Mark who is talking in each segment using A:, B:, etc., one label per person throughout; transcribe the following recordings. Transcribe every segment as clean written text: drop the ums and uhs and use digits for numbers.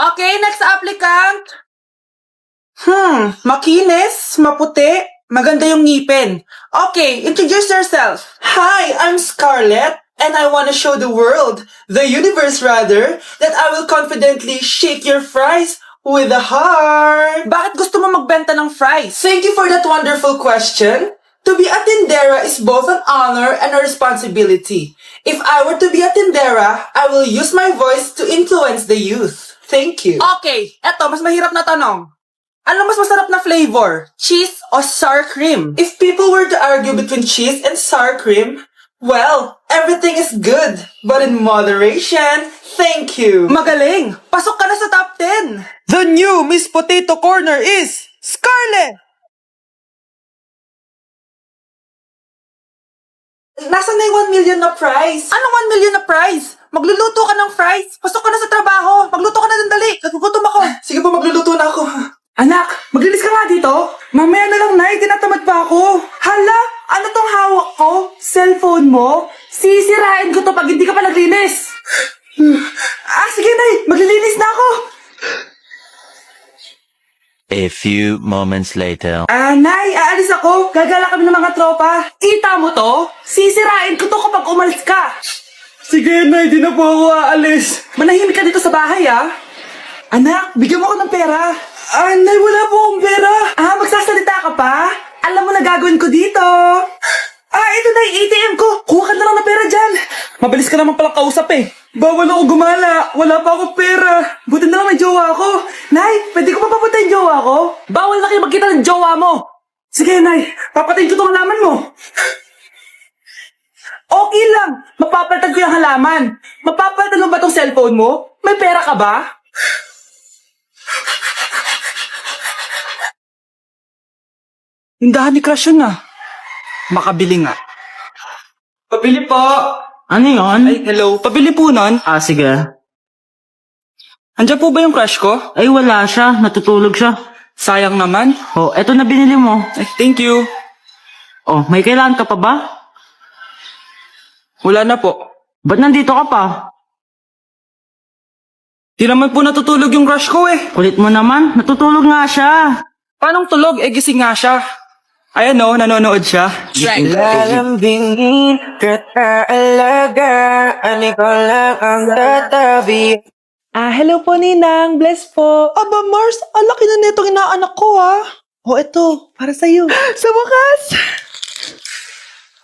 A: Okay, next applicant. Makinis, maputi, maganda yung ngipin. Okay, introduce yourself. Hi, I'm Scarlett, and I want to show the world, the universe rather, that I will confidently shake your fries with a heart. Bakit gusto mo magbenta ng fries? Thank you for that wonderful question. To be a tindera is both an honor and a responsibility. If I were to be a tindera, I will use my voice to influence the youth. Thank you. Okay, eto, mas mahirap na tanong. Ano mas masarap na flavor? Cheese o sour cream? If people were to argue between cheese and sour cream, well, everything is good, but in moderation. Thank you. Magaling! Pasok ka na sa top 10! The new Miss Potato Corner is Scarlett! Nasaan na yung 1 million na prize? Anong 1 million na prize? Magluluto ka ng fries. Pasok ka na sa trabaho. Magluto ka na ng dali. Nagugutom ako. Sige po, magluluto na ako. Anak, maglinis ka nga dito. Mamaya na lang, Nay. Tinatamad pa ako. Hala, ano tong hawak ko? Cellphone mo? Sisirain ko to pag hindi ka pa naglinis. Sige, Nay. Maglilinis na ako.
B: A few moments later.
A: Nay, aalis ako. Gagala kami ng mga tropa. Kita mo to? Sisirain ko to kapag umalis ka. Sige, Nay. Di na po ako aalis. Manahimik ka dito sa bahay, Anak, bigyan mo ako ng pera. Nay, wala po akong pera. Magsasalita ka pa? Alam mo na gagawin ko dito. Ito na yung ATM ko. Kuha ka na lang ng pera dyan. Mabilis ka naman palang kausap eh. Bawal ako gumala. Wala pa akong pera. Buti na lang may jowa ako. Nay, pwede ko pa papunta yung jowa ko? Bawal na kayo magkita ng jowa mo. Sige, Nay. Papatayin ko itong halaman mo. Okay lang. Mapapalitan ko yung halaman. Mapapalitan mo ba itong cellphone mo? May pera ka ba? Tindahan ni Crush yun Makabili nga. Pabili po.
C: Ano yun?
A: Ay, hello. Pabili po nun.
C: Sige.
A: Andiyan po ba yung crush ko?
C: Ay, wala siya. Natutulog siya.
A: Sayang naman.
C: Eto na binili mo.
A: Ay, thank you.
C: May kailangan ka pa ba?
A: Wala na po.
C: Ba't nandito ka pa?
A: Di naman po natutulog yung crush ko eh.
C: Kulit mo naman. Natutulog nga siya.
A: Paanong tulog? Gising nga siya. Ayan nanonood siya.
D: Lalambingin kita alagaan, ikaw lang ang tatabi.
A: Hello po, Ninang. Bless po. Aba, Mars, ang laki na netong inaanak ko, eto, para sa'yo. Sa wakas!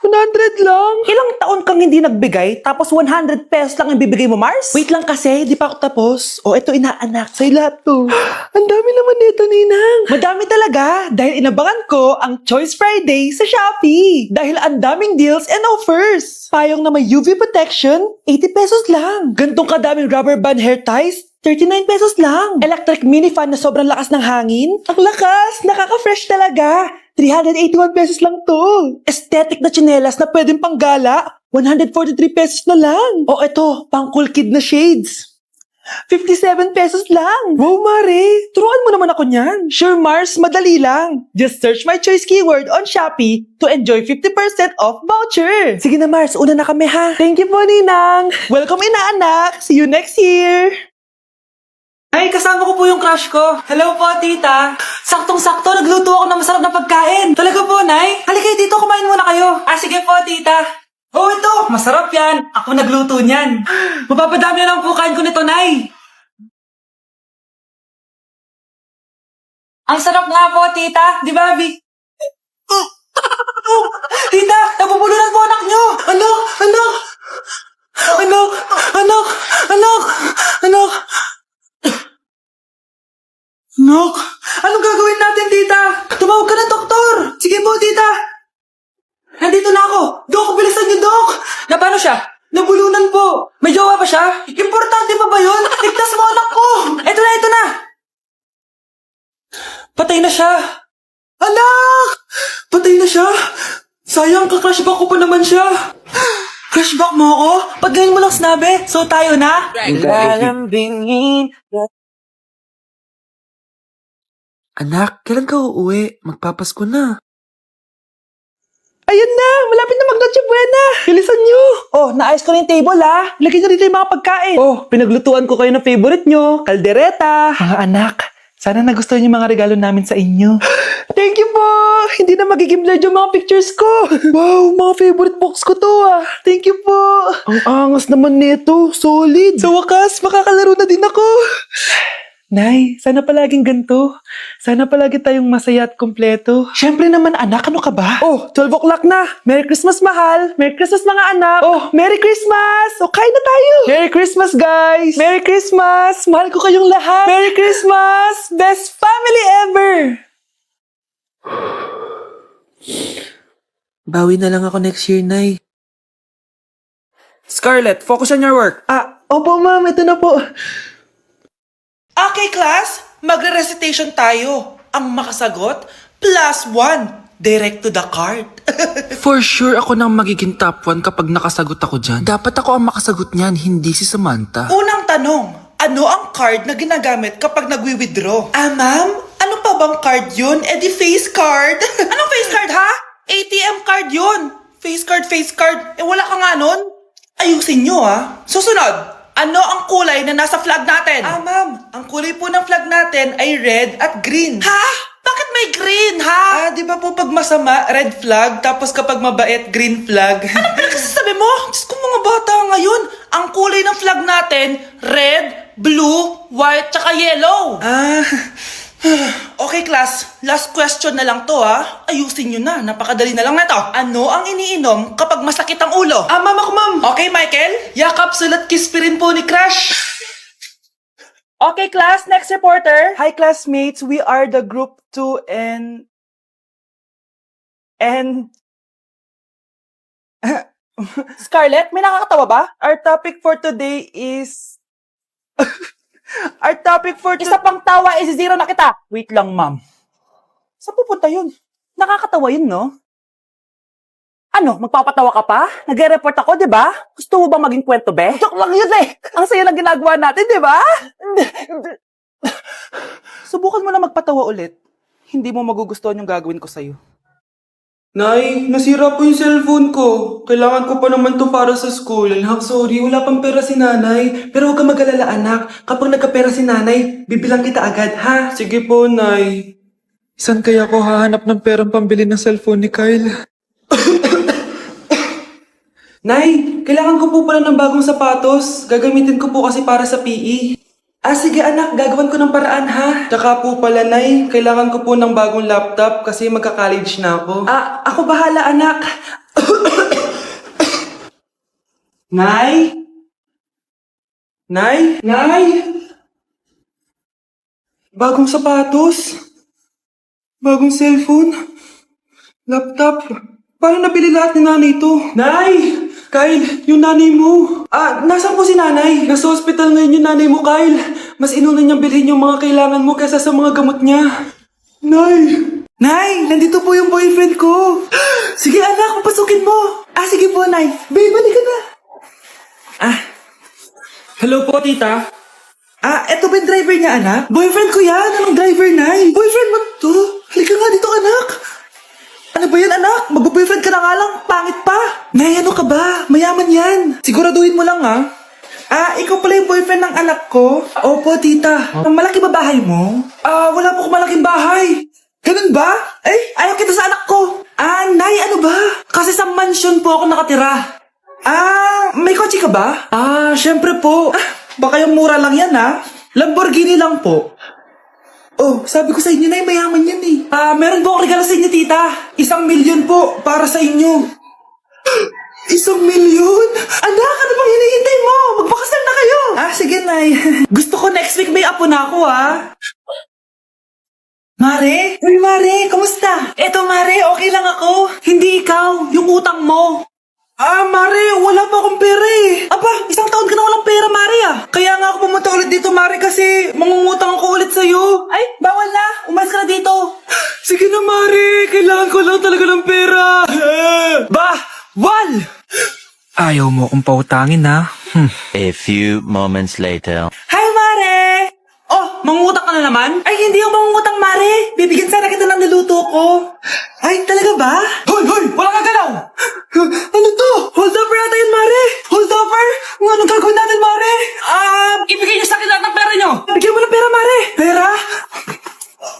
A: 100 lang. Ilang taon kang hindi nagbigay, tapos 100 pesos lang ang bibigay mo, Mars? Wait lang kasi, di pa ako tapos. Eto inaanak, sa'yo lahat to. Ang dami naman nito, Ninang. Madami talaga, dahil inabangan ko ang Choice Friday sa Shopee. Dahil ang daming deals and offers. Payong na may UV protection, 80 pesos lang. Gantong kadaming rubber band hair ties, 39 pesos lang. Electric mini fan na sobrang lakas ng hangin. Ang lakas, nakaka-fresh talaga. 381 pesos lang to. Aesthetic na tsinelas na pwedeng panggala, 143 pesos na lang. Eto, pang cool kid na shades. 57 pesos lang. Wow, Mare. Turuan mo naman ako niyan. Sure, Mars, madali lang. Just search my choice keyword on Shopee to enjoy 50% off voucher. Sige na, Mars. Una na kami, ha? Thank you po, Ninang. Welcome, inaanak. See you next year. Ay, kasama ko po yung crush ko. Hello po, tita. Saktong-sakto, nagluto ako ng masarap na pagkain. Talaga po, Nay? Halika dito, kumain muna kayo. Sige po, tita. Ito, masarap yan. Ako nagluto niyan. Mapapadami na lang po kain ko nito, Nay. Ang sarap nga po, tita. Di ba, Abby? Tita, nabubulunan po anak nyo. Anak. Nok, anong gagawin natin, tita? Tumawag ka ng doktor. Sige po, tita. Nandito na ako. Dok, bilisan niyo, Dok. Na paano siya? Nabulunan po. May jowa ba siya? Importante pa ba yun? Ligtas mo anak ko. Ito na. Patay na siya. Anak! Patay na siya. Sayang, ka-crushback ko pa naman siya. Crushback mo ako? Pag ganyan mo lang sinabi, so tayo na?
D: Lalambingin.
A: Anak, kailan ka uuwi? Magpapasko na. Ayan na! Malapit na mag-Noche Buena! Bilisan nyo! Oh, naayos ko na yung table ha! Lagyan nyo dito yung mga pagkain! Oh, pinaglutuan ko kayo ng favorite nyo! Kaldereta! Mga anak, sana nagustuhan yung mga regalo namin sa inyo. Thank you po! Hindi na magiging blurred yung mga pictures ko! Wow, mga favorite box ko to ah! Thank you po! Ang angas naman nito! Solid! Sa wakas, makakalaro na din ako! Nay, sana palaging ganito. Sana palagi tayong masaya at kumpleto. Siyempre naman anak, ano ka ba? Oh, 12 o'clock na. Merry Christmas mahal. Merry Christmas mga anak. Oh, Merry Christmas. O, kain na tayo. Merry Christmas guys. Merry Christmas. Mahal ko kayong lahat. Merry Christmas. Best family ever.
D: Bawi na lang ako next year, Nay.
A: Scarlett, focus on your work. Opo ma'am, ito na po. Okay, class. Magre-recitation tayo. Ang makasagot, +1. Direct to the card.
E: For sure ako nang magiging top 1 kapag nakasagot ako dyan. Dapat ako ang makasagot niyan, hindi si Samantha.
A: Unang tanong, ano ang card na ginagamit kapag nagwi-withdraw? Ma'am? Ano pa bang card yun? Di face card. Anong face card, ha? ATM card yun. Face card. Wala ka nga nun? Ayusin nyo, ha? Susunod. Ano ang kulay na nasa flag natin? Ma'am, ang kulay po ng flag natin ay red at green. Ha? Bakit may green, ha? Di ba po pag masama, red flag, tapos kapag mabait, green flag? Anong pinagsasabi mo? Diyos ko mga bata ngayon. Ang kulay ng flag natin, red, blue, white, tsaka yellow. Okay class, last question na lang to ha. Ayusin nyo na, napakadali na lang na to. Ano ang iniinom kapag masakit ang ulo? Ma'am ako ma'am. Okay Michael, yakap, sulat, kiss pa rin po ni Crush. Okay class, next reporter. Hi classmates, we are the group 2 and... Scarlett, may nakakatawa ba? Our topic for today is... Isa pang tawa is zero na kita. Wait lang, ma'am. Saan pupunta yun? Nakakatawa yun, no? Ano, magpapatawa ka pa? Nagre-report ako, di ba? Gusto mo bang maging kwento, be? Joke lang yun eh. Ang saya lang ginagawa natin, di ba? Subukan mo na magpatawa ulit. Hindi mo magugustuhan yung gagawin ko sa'yo.
D: Nay, nasira po yung cellphone ko. Kailangan ko pa naman to para sa school. Anak, sorry, wala pang pera si nanay. Pero huwag ka mag-alala, anak. Kapag nagkapera si nanay, bibilang kita agad, ha? Sige po, Nay. Saan kaya ako hahanap ng perang pambili ng cellphone ni Kyle? Nay, kailangan ko po pala ng bagong sapatos. Gagamitin ko po kasi para sa PE. Sige anak, gagawin ko ng paraan ha. Tsaka po pala, Nay, kailangan ko po ng bagong laptop kasi magka-college na ako. Ako bahala anak. Nay? Nay? Nay? Bagong sapatos? Bagong cellphone? Laptop? Paano nabili lahat ni nanay ito? Nay! Kyle, yung nanay mo. Nasaan po si nanay? Nasa hospital ngayon yung nanay mo, Kyle. Mas inuna niyang bilhin yung mga kailangan mo kaysa sa mga gamot niya. Nay! Nay, nandito po yung boyfriend ko. Sige anak, papasukin mo. Sige po, Nay. Babe, balik ka na. Hello po, tita. Eto ba yung driver niya, anak? Boyfriend ko yan. Anong driver, Nay? Boyfriend mo to? Halika nga dito, anak. Ano ba yan, anak? Mag-boyfriend ka na nga lang. Pangit pa. Nay, ano ka ba? Mayaman yan. Siguraduhin mo lang, ha? Ikaw pala yung boyfriend ng anak ko? Opo, tita. Malaki ba bahay mo? Wala po akong malaking bahay. Ganun ba? Ayaw kita sa anak ko. Nay, ano ba? Kasi sa mansion po ako nakatira. May kotse ka ba? Syempre po. Baka yung mura lang yan, ha? Lamborghini lang po. Sabi ko sa inyo, Nay, mayaman yan eh. Meron po akong regalo sa inyo, tita. 1,000,000 po para sa inyo. 1,000,000? Anak, ano bang hinihintay mo? Magpakasal na kayo. Sige, Nay. Gusto ko next week may apo na ako, ha? Mare? Uy, Mare, kamusta? Eto, Mare, okay lang ako. Hindi ikaw, yung utang mo. Mare, wala pa akong pera eh. 1 taon ka na walang pera, Mare Kaya nga ako pumunta ulit dito, Mare, kasi mangungutang ako ulit sa'yo. Bawal na. Umalis ka na dito. Sige na, Mare. Kailangan ko lang talaga ng pera. Wal!
E: Ayaw mo akong pautangin ha?
B: A few moments later.
A: Hi, Mare! Mangungutang mangungutang ka na naman?
D: Ay, hindi ako mangungutang, Mare. Bibigyan sana kita ng niluto ko. Ay, talaga ba?
A: Hoy! Wala ka galaw!
D: Ano to? Hold over yata yun, Mare. Hold over? Anong gagawin natin, Mare?
A: Ibigay niyo sa akin lahat ng pera niyo!
D: Bigyan mo ng pera, Mare. Pera?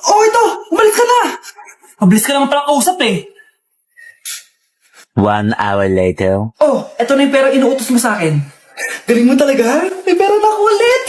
D: Oh, ito. Umalis ka na.
A: Mabilis ka naman palang kausap eh.
B: 1 hour later.
A: Oh, eto na yung pera inuutos mo sa akin.
D: Galing mo talaga. May pera na ako ulit.